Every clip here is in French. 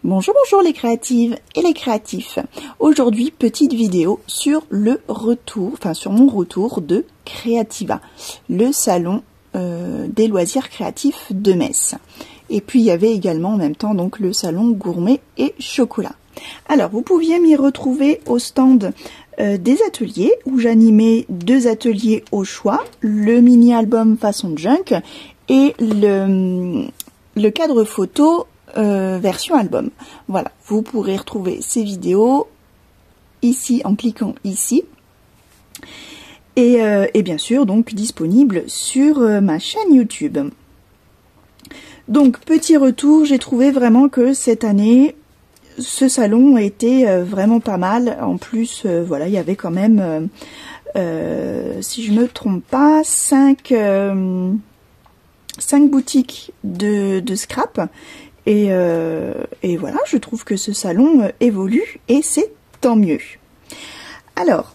Bonjour, bonjour les créatives et les créatifs. Aujourd'hui, petite vidéo sur le retour, sur mon retour de Creativa, le salon des loisirs créatifs de Metz. Et puis il y avait également en même temps donc le salon gourmet et chocolat. Alors vous pouviez m'y retrouver au stand des ateliers où j'animais 2 ateliers au choix, le mini-album façon junk et le cadre photo version album. Voilà, vous pourrez retrouver ces vidéos ici en cliquant ici et bien sûr donc disponible sur ma chaîne YouTube. Donc petit retour, j'ai trouvé vraiment que cette année ce salon a été vraiment pas mal. En plus voilà, il y avait quand même si je me trompe pas 5 boutiques de scrap. Et voilà, je trouve que ce salon évolue et c'est tant mieux. Alors,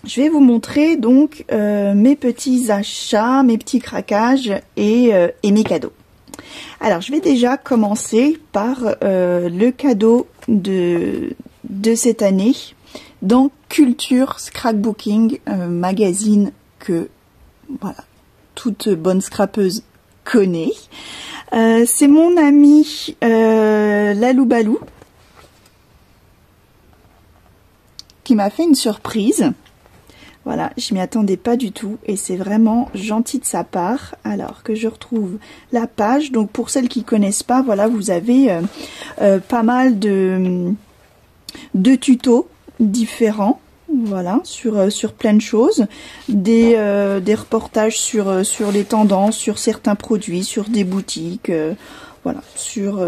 je vais vous montrer donc mes petits achats, mes petits craquages et mes cadeaux. Alors, je vais déjà commencer par le cadeau de cette année dans Culture Scrapbooking, magazine que voilà, toute bonne scrapeuse connaît. C'est mon ami Lalou Balou qui m'a fait une surprise. Voilà, je m'y attendais pas du tout et c'est vraiment gentil de sa part. Alors que je retrouve la page, donc pour celles qui connaissent pas, voilà, vous avez pas mal de tutos différents. Voilà, sur plein de choses, des reportages sur les tendances, sur certains produits, sur des boutiques, voilà, sur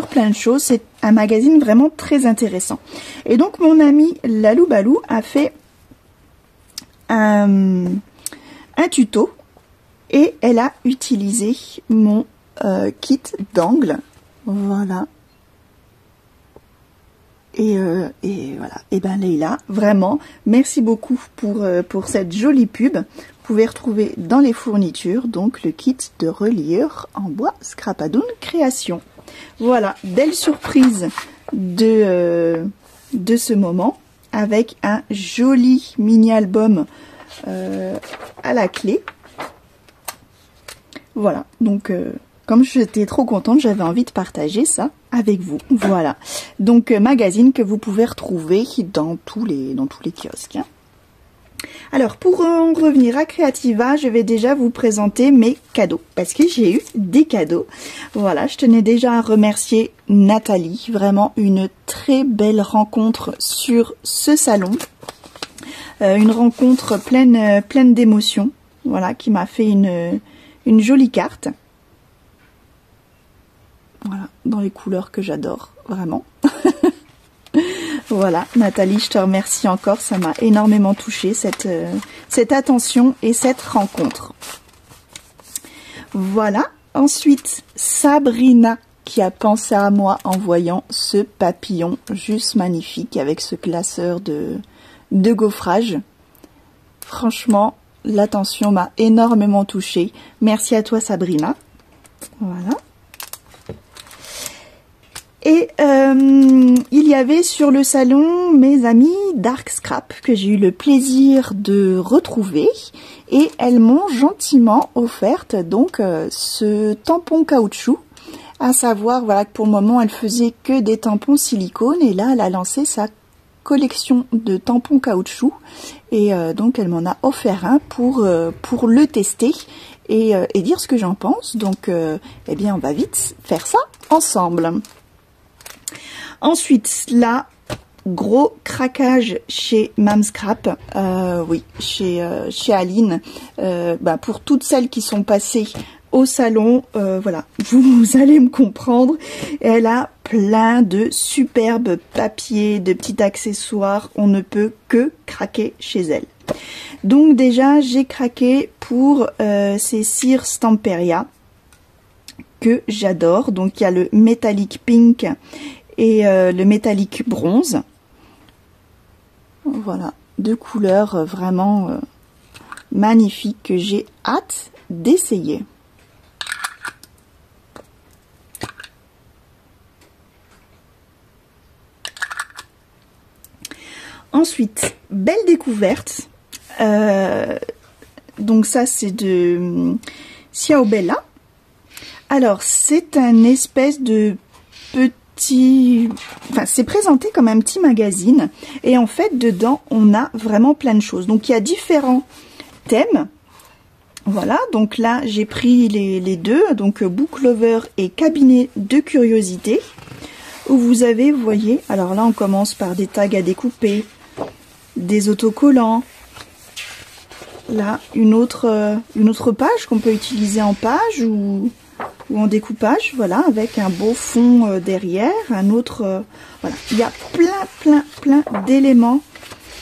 plein de choses. C'est un magazine vraiment très intéressant. Et donc mon ami Lalou Balou a fait un tuto et elle a utilisé mon kit d'angle. Voilà. Et voilà, et ben Leïla, vraiment, merci beaucoup pour cette jolie pub. Vous pouvez retrouver dans les fournitures, donc le kit de reliure en bois Scrapadoon Création. Voilà, belle surprise de ce moment, avec un joli mini-album à la clé. Voilà, donc comme j'étais trop contente, j'avais envie de partager ça avec vous. Voilà, donc magazine que vous pouvez retrouver dans tous les kiosques. Hein. Alors pour en revenir à Creativa, je vais déjà vous présenter mes cadeaux parce que j'ai eu des cadeaux. Voilà, je tenais déjà à remercier Nathalie, vraiment une très belle rencontre sur ce salon, une rencontre pleine d'émotions. Voilà, qui m'a fait une jolie carte. Voilà, dans les couleurs que j'adore, vraiment. Voilà, Nathalie, je te remercie encore, ça m'a énormément touchée, cette attention et cette rencontre. Voilà, ensuite, Sabrina, qui a pensé à moi en voyant ce papillon juste magnifique avec ce classeur de gaufrage. Franchement, l'attention m'a énormément touchée. Merci à toi, Sabrina. Voilà. Et il y avait sur le salon mes amies Dark Scrap que j'ai eu le plaisir de retrouver et elles m'ont gentiment offerte donc ce tampon caoutchouc, à savoir voilà que pour le moment elle faisait que des tampons silicone et là elle a lancé sa collection de tampons caoutchouc et donc elle m'en a offert un pour le tester et dire ce que j'en pense. Donc eh bien on va vite faire ça ensemble. Ensuite, là, gros craquage chez Mam Scrap, oui, chez Aline, pour toutes celles qui sont passées au salon, voilà, vous allez me comprendre, elle a plein de superbes papiers, de petits accessoires, on ne peut que craquer chez elle. Donc déjà, j'ai craqué pour ces cires Stamperia, que j'adore, donc il y a le métallique pink et le métallique bronze. Voilà, 2 couleurs vraiment magnifiques que j'ai hâte d'essayer. Ensuite, belle découverte. Donc ça, c'est de Ciao Bella. Alors, c'est un espèce de petit... Enfin, c'est présenté comme un petit magazine. Et en fait, dedans, on a vraiment plein de choses. Donc, il y a différents thèmes. Voilà, donc là, j'ai pris les deux. Donc, Book Lover et Cabinet de curiosité. Où vous avez, vous voyez, alors là, on commence par des tags à découper, des autocollants. Là, une autre page qu'on peut utiliser en page ou en découpage, voilà, avec un beau fond derrière, un autre, voilà, il y a plein d'éléments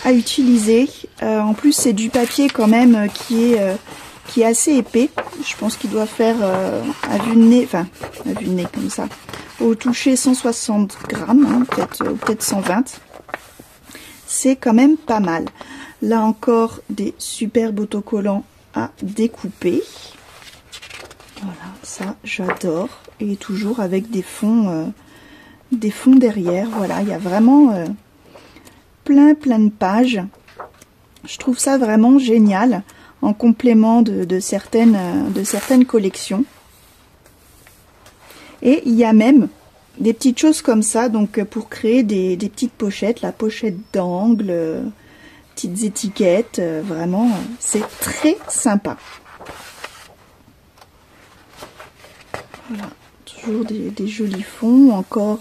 à utiliser. En plus, c'est du papier quand même qui est assez épais. Je pense qu'il doit faire à vue de nez, enfin, à vue de nez comme ça, au toucher 160 grammes, hein, peut-être 120. C'est quand même pas mal. Là encore, des superbes autocollants à découper. Voilà, ça j'adore. Et toujours avec des fonds derrière. Voilà, il y a vraiment plein de pages. Je trouve ça vraiment génial en complément de certaines collections. Et il y a même des petites choses comme ça, donc pour créer des petites pochettes, la pochette d'angle, petites étiquettes, vraiment, c'est très sympa. Voilà, toujours des jolis fonds, encore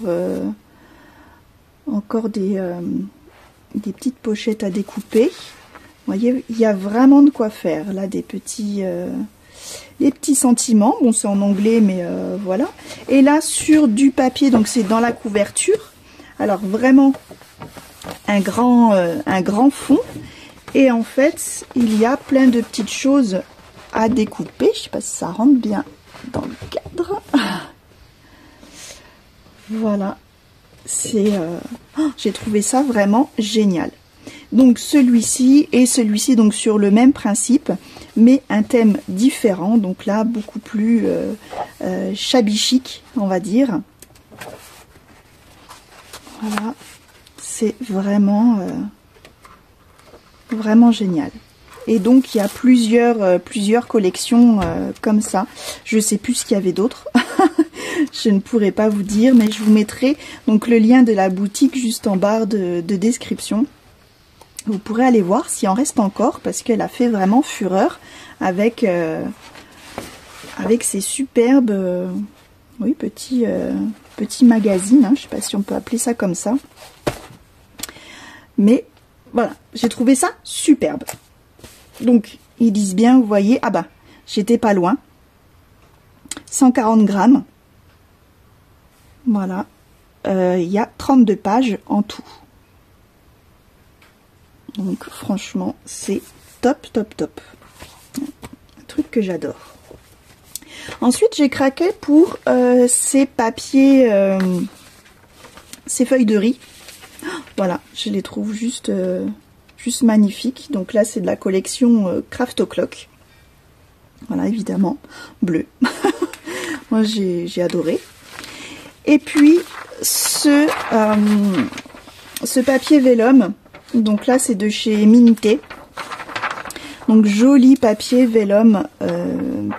des petites pochettes à découper. Vous voyez, il y a vraiment de quoi faire. Là, des petits sentiments. Bon, c'est en anglais, mais voilà. Et là, sur du papier, donc c'est dans la couverture. Alors, vraiment, un grand fond. Et en fait, il y a plein de petites choses à découper. Je ne sais pas si ça rentre bien dans le cadre. Voilà. J'ai trouvé ça vraiment génial. Donc celui-ci et celui-ci donc sur le même principe, mais un thème différent. Donc là, beaucoup plus shabby chic, on va dire. Voilà, c'est vraiment génial. Et donc il y a plusieurs collections comme ça. Je sais plus ce qu'il y avait d'autre. Je ne pourrais pas vous dire, mais je vous mettrai donc le lien de la boutique juste en barre de description. Vous pourrez aller voir s'il en reste encore, parce qu'elle a fait vraiment fureur avec ces superbes oui, petits magazines. Hein, je ne sais pas si on peut appeler ça comme ça. Mais voilà, j'ai trouvé ça superbe. Donc, ils disent bien, vous voyez, ah bah, j'étais pas loin. 140 grammes. Voilà. Il y a 32 pages en tout. Donc franchement, c'est top. Un truc que j'adore. Ensuite, j'ai craqué pour ces papiers, ces feuilles de riz. Voilà, je les trouve juste magnifiques. Donc là, c'est de la collection Craft O'Clock. Voilà, évidemment, bleu. Moi, j'ai adoré. Et puis, ce papier vélum. Donc là, c'est de chez Minté. Donc, joli papier vélum,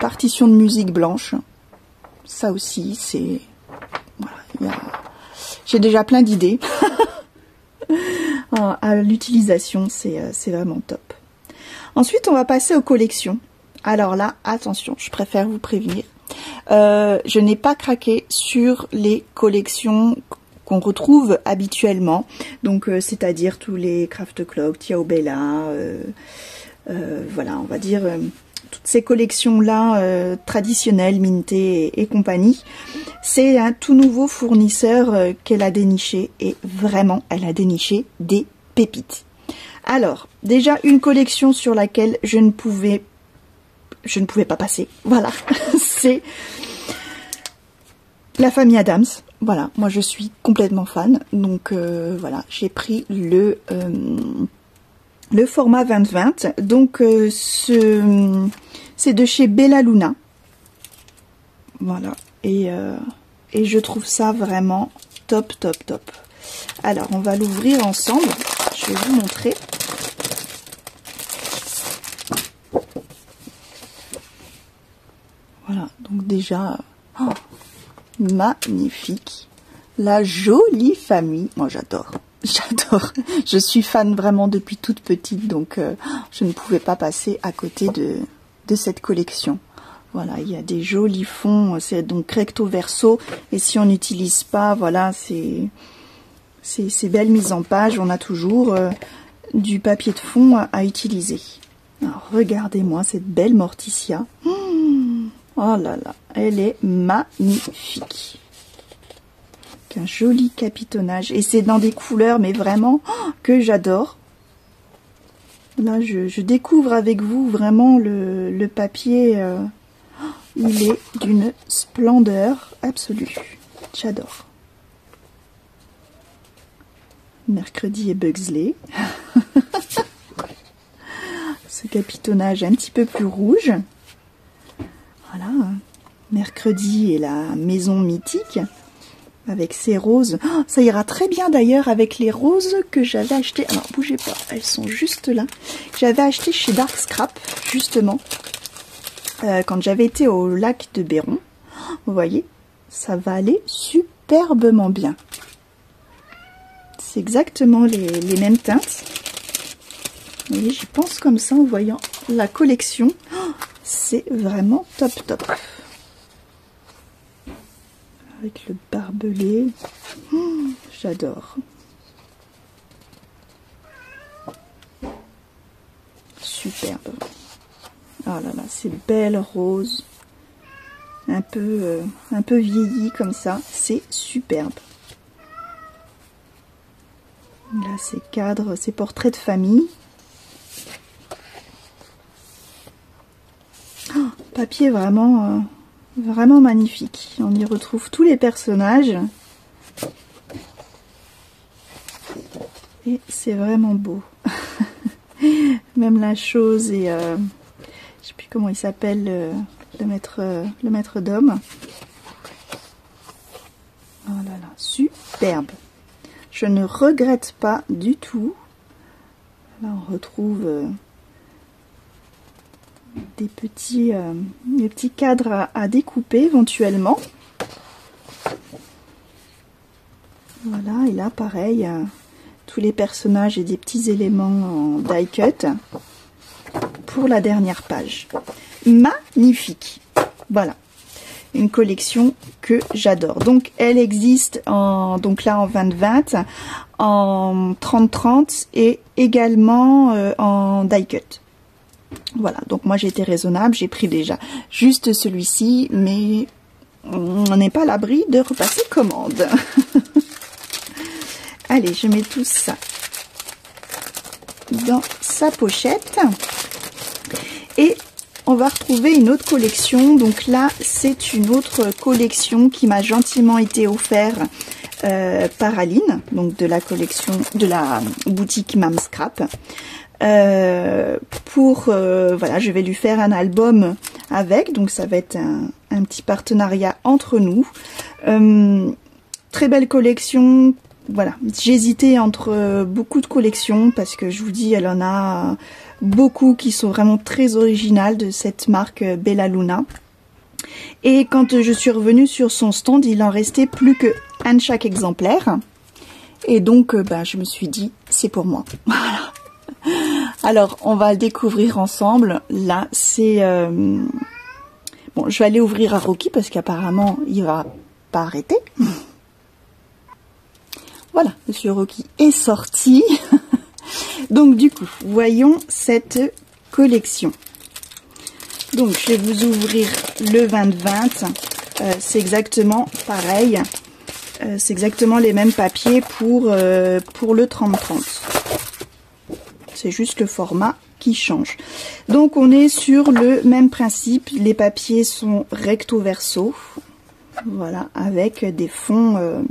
partition de musique blanche. Ça aussi, c'est... Voilà, j'ai déjà plein d'idées. À l'utilisation, c'est vraiment top. Ensuite, on va passer aux collections. Alors là, attention, je préfère vous prévenir. Je n'ai pas craqué sur les collections qu'on retrouve habituellement, donc c'est-à-dire tous les Craft O'Clock, Ciao Bella, voilà, on va dire toutes ces collections-là traditionnelles, Minté et compagnie. C'est un tout nouveau fournisseur qu'elle a déniché, et vraiment, elle a déniché des pépites. Alors, déjà une collection sur laquelle je ne pouvais pas passer, voilà, c'est la famille Adams. Voilà, moi je suis complètement fan, donc voilà, j'ai pris le format 20-20, donc c'est de chez Bella Luna, voilà, et je trouve ça vraiment top. Alors, on va l'ouvrir ensemble, je vais vous montrer. Voilà, donc déjà, oh, magnifique. La jolie famille, moi j'adore, j'adore. Je suis fan vraiment depuis toute petite, donc je ne pouvais pas passer à côté de cette collection. Voilà, il y a des jolis fonds, c'est donc recto verso, et si on n'utilise pas, voilà, ces belles mises en page, on a toujours du papier de fond à utiliser. Alors regardez-moi cette belle Morticia. Oh là là, elle est magnifique. Un joli capitonnage, et c'est dans des couleurs mais vraiment que j'adore. Là je découvre avec vous vraiment le papier, il est d'une splendeur absolue, j'adore. Mercredi et Bugsley. Ce capitonnage un petit peu plus rouge. Voilà, Mercredi et la maison mythique. Avec ces roses, oh, ça ira très bien d'ailleurs avec les roses que j'avais achetées. Alors bougez pas, elles sont juste là. J'avais acheté chez Dark Scrap justement quand j'avais été au lac de Béron. Vous voyez, ça va aller superbement bien. C'est exactement les mêmes teintes. Vous voyez, j'y pense comme ça en voyant la collection. Oh, c'est vraiment top top. Avec le barbelé, j'adore. Superbe. Oh là là, ces belles roses, un peu vieillies comme ça, c'est superbe. Là, ces cadres, ces portraits de famille. Oh, papier vraiment... Vraiment magnifique. On y retrouve tous les personnages. Et c'est vraiment beau. Même la chose et... je sais plus comment il s'appelle, le maître d'homme. Oh là là, superbe. Je ne regrette pas du tout. Là, on retrouve... des petits cadres à découper éventuellement. Voilà, et là pareil, tous les personnages et des petits éléments en die cut pour la dernière page. Magnifique. Voilà, une collection que j'adore. Donc elle existe donc là en 20-20, en 30-30 et également en die cut. Voilà, donc moi j'ai été raisonnable, j'ai pris déjà juste celui-ci, mais on n'est pas à l'abri de repasser commande. Allez, je mets tout ça dans sa pochette. Et on va retrouver une autre collection. Donc là, c'est une autre collection qui m'a gentiment été offerte par Aline, donc de la collection de la boutique Mam Scrap. Voilà, je vais lui faire un album avec, donc ça va être un petit partenariat entre nous. Très belle collection. Voilà, j'hésitais entre beaucoup de collections parce que je vous dis, elle en a beaucoup qui sont vraiment très originales de cette marque Bella Luna. Et quand je suis revenue sur son stand, il en restait plus qu'un de chaque exemplaire. Et donc, je me suis dit, c'est pour moi. Voilà. Alors, on va le découvrir ensemble. Là, c'est... Bon, je vais aller ouvrir à Rocky parce qu'apparemment, il va pas arrêter. Voilà, Monsieur Rocky est sorti. Donc, du coup, voyons cette collection. Donc, je vais vous ouvrir le 20-20. C'est exactement pareil. C'est exactement les mêmes papiers pour le 30-30. C'est juste le format qui change. Donc, on est sur le même principe. Les papiers sont recto verso. Voilà, avec des fonds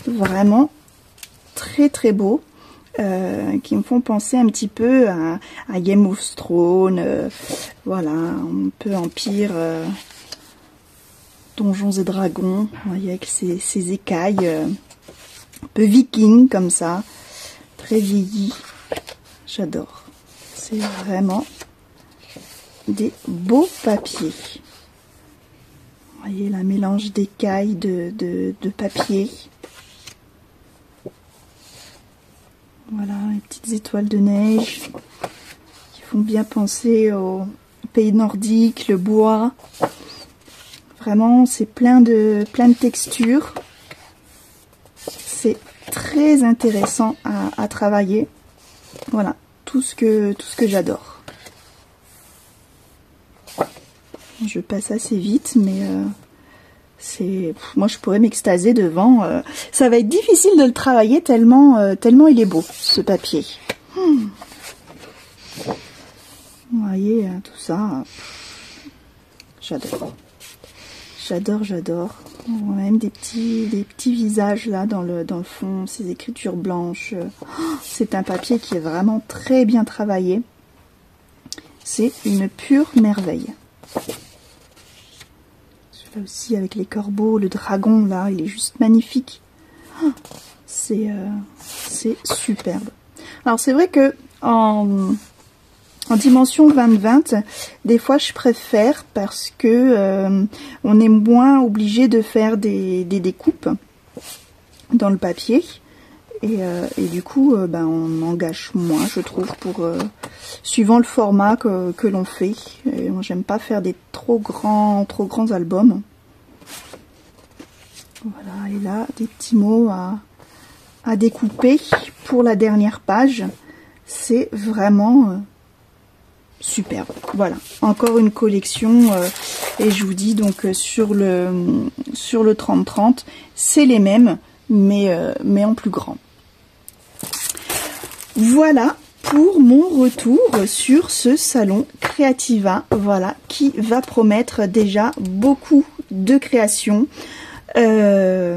vraiment très très beaux. Qui me font penser un petit peu à Game of Thrones, voilà, un peu Empire, Donjons et Dragons, vous voyez, avec ces écailles, un peu viking comme ça, très vieilli. J'adore. C'est vraiment des beaux papiers. Vous voyez la mélange d'écailles de papier. Voilà, les petites étoiles de neige qui font bien penser au pays nordique, le bois. Vraiment, c'est plein de textures. C'est très intéressant à travailler. Voilà, tout ce que j'adore. Je passe assez vite, mais moi je pourrais m'extaser devant. Ça va être difficile de le travailler tellement il est beau, ce papier. Vous voyez, tout ça, j'adore. J'adore. On voit même des petits visages là dans le fond, ces écritures blanches. C'est un papier qui est vraiment très bien travaillé. C'est une pure merveille. Celui-là aussi avec les corbeaux, le dragon là, il est juste magnifique. C'est superbe. Alors c'est vrai que en dimension 20-20, des fois je préfère parce que on est moins obligé de faire des découpes dans le papier et du coup on engage moins, je trouve, pour suivant le format que l'on fait. Moi j'aime pas faire des trop grands albums. Voilà, et là des petits mots à découper pour la dernière page. C'est vraiment superbe. Voilà, encore une collection et je vous dis donc sur le 30-30, c'est les mêmes mais en plus grand. Voilà pour mon retour sur ce salon Creativa, voilà, qui va promettre déjà beaucoup de créations. Eh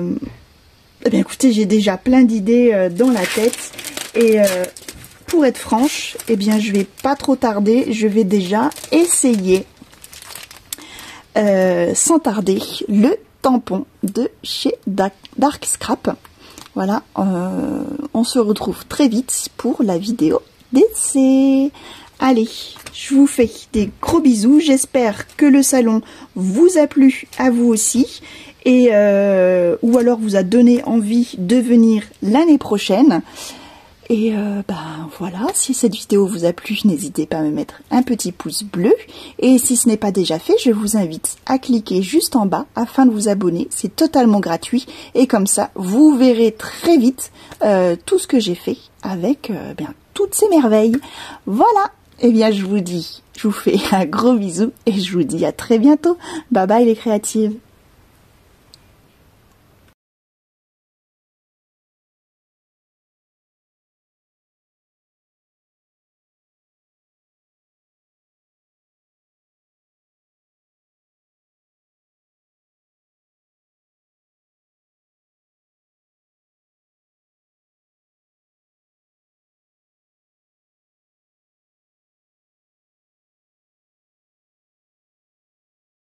bien écoutez, j'ai déjà plein d'idées dans la tête et pour être franche, eh bien je vais pas trop tarder, je vais déjà essayer sans tarder le tampon de chez Dark Scrap. Voilà, on se retrouve très vite pour la vidéo d'essai. Allez, je vous fais des gros bisous, j'espère que le salon vous a plu à vous aussi et ou alors vous a donné envie de venir l'année prochaine. Et voilà, si cette vidéo vous a plu, n'hésitez pas à me mettre un petit pouce bleu. Et si ce n'est pas déjà fait, je vous invite à cliquer juste en bas afin de vous abonner. C'est totalement gratuit. Et comme ça, vous verrez très vite tout ce que j'ai fait avec toutes ces merveilles. Voilà, et bien je vous fais un gros bisou et je vous dis à très bientôt. Bye bye les créatives.